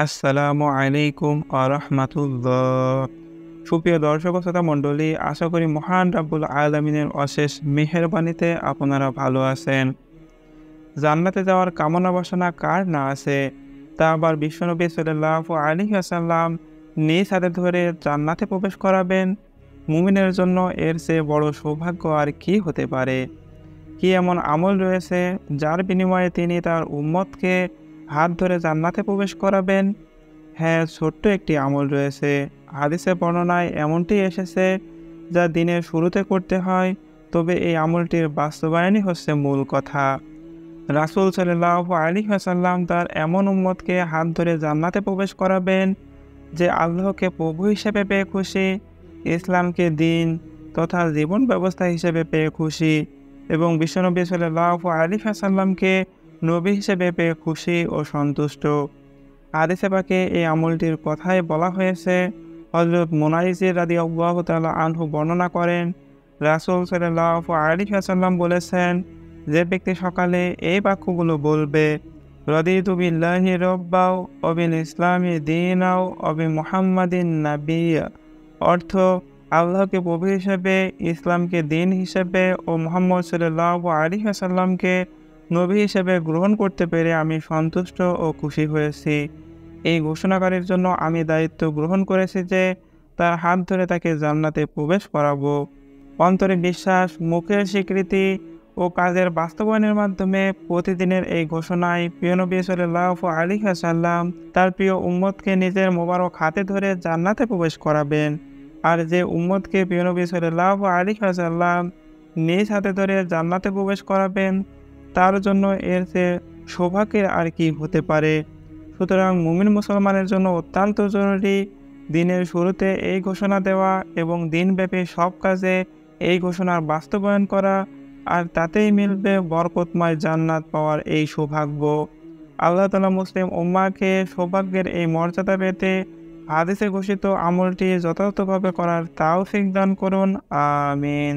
আসসালামু আলাইকুম রাহমাতুল্লাহ। সুপ্রিয় দর্শক ও শ্রোতা মণ্ডলী, আশা করি মহান রাব্বুল আলামিনের অশেষ মেহেরবানিতে আপনারা ভালো আছেন। জান্নাতে যাওয়ার কামনা বাসনা কার না আছে? তা আবার বিশ্বনবী সাল্লাল্লাহু আলাইহি ওয়াসাল্লাম নিজ হাতে ধরে জান্নাতে প্রবেশ করাবেন। মুমিনের জন্য এর চেয়ে বড় সৌভাগ্য আর কি হতে পারে? কি এমন আমল রয়েছে যার বিনিময়ে তিনি তার উম্মতকে হাত ধরে জান্নাতে প্রবেশ করাবেন? হ্যাঁ, ছোট্ট একটি আমল রয়েছে। হাদিসে বর্ণনায় এমনটি এসেছে, যা দিনের শুরুতে করতে হয়, তবে এই আমলটির বাস্তবায়নই হচ্ছে মূল কথা। রাসূল সাল্লাল্লাহু আলাইহি ওয়াসাল্লাম তার এমন উম্মতকে হাত ধরে জান্নাতে প্রবেশ করাবেন, যে আল্লাহকে প্রভু হিসেবে পেয়ে খুশি, ইসলামকে দিন তথা জীবন ব্যবস্থা হিসেবে পেয়ে খুশি এবং বিশ্বনবী সাল্লাল্লাহু আলাইহি ওয়াসাল্লামকে নবী হিসেবে পেয়ে খুশি ও সন্তুষ্ট। হাদিসে পাকে এই আমলটির কথাই বলা হয়েছে। হযরত মুনাইজির রাদিয়াল্লাহু তাআলা আনহু বর্ণনা করেন, রাসূল সাল্লাল্লাহু আলাইহি ওয়াসাল্লাম বলেছেন, যে ব্যক্তি সকালে এই বাক্যগুলো বলবে, রাদিতু বিল্লাহি রাব্বাও ওয়া বিল ইসলামি দীনাও ওয়া বি মুহাম্মাদিন নাবিয়্যা, অর্থ আল্লাহকে প্রভু হিসেবে, ইসলামকে দিন হিসেবে ও মুহাম্মদ সাল্লাল্লাহু আলাইহি ওয়াসাল্লামকে নবী হিসেবে গ্রহণ করতে পেরে আমি সন্তুষ্ট ও খুশি হয়েছি। এই ঘোষণাকারীর জন্য আমি দায়িত্ব গ্রহণ করেছি যে তার হাত ধরে তাকে জান্নাতে প্রবেশ করাবো। অন্তরে বিশ্বাস, মুখের স্বীকৃতি ও কাজের বাস্তবায়নের মাধ্যমে প্রতিদিনের এই ঘোষণায় প্রিয় নবী সাল্লাল্লাহু আলাইহি ওয়াসাল্লাম তার প্রিয় উম্মতকে নিজের মোবারক হাতে ধরে জান্নাতে প্রবেশ করাবেন। আর যে উম্মতকে প্রিয় নবী সাল্লাল্লাহু আলাইহি ওয়াসাল্লাম নিজ হাতে ধরে জান্নাতে প্রবেশ করাবেন, তার জন্য এর চেয়ে সৌভাগ্যের আর কি হতে পারে? সুতরাং মুমিন মুসলমানের জন্য অত্যন্ত জরুরি দিনের শুরুতে এই ঘোষণা দেওয়া এবং দিনব্যাপী সব কাজে এই ঘোষণার বাস্তবায়ন করা, আর তাতেই মিলবে বরকতময় জান্নাত পাওয়ার এই সৌভাগ্য। আল্লাহ তাআলা মুসলিম উম্মাহকে সৌভাগ্যের এই মর্যাদা পেতে হাদিসে ঘোষিত আমলটি যথাযথভাবে করার তৌফিক দান করুন। আমিন।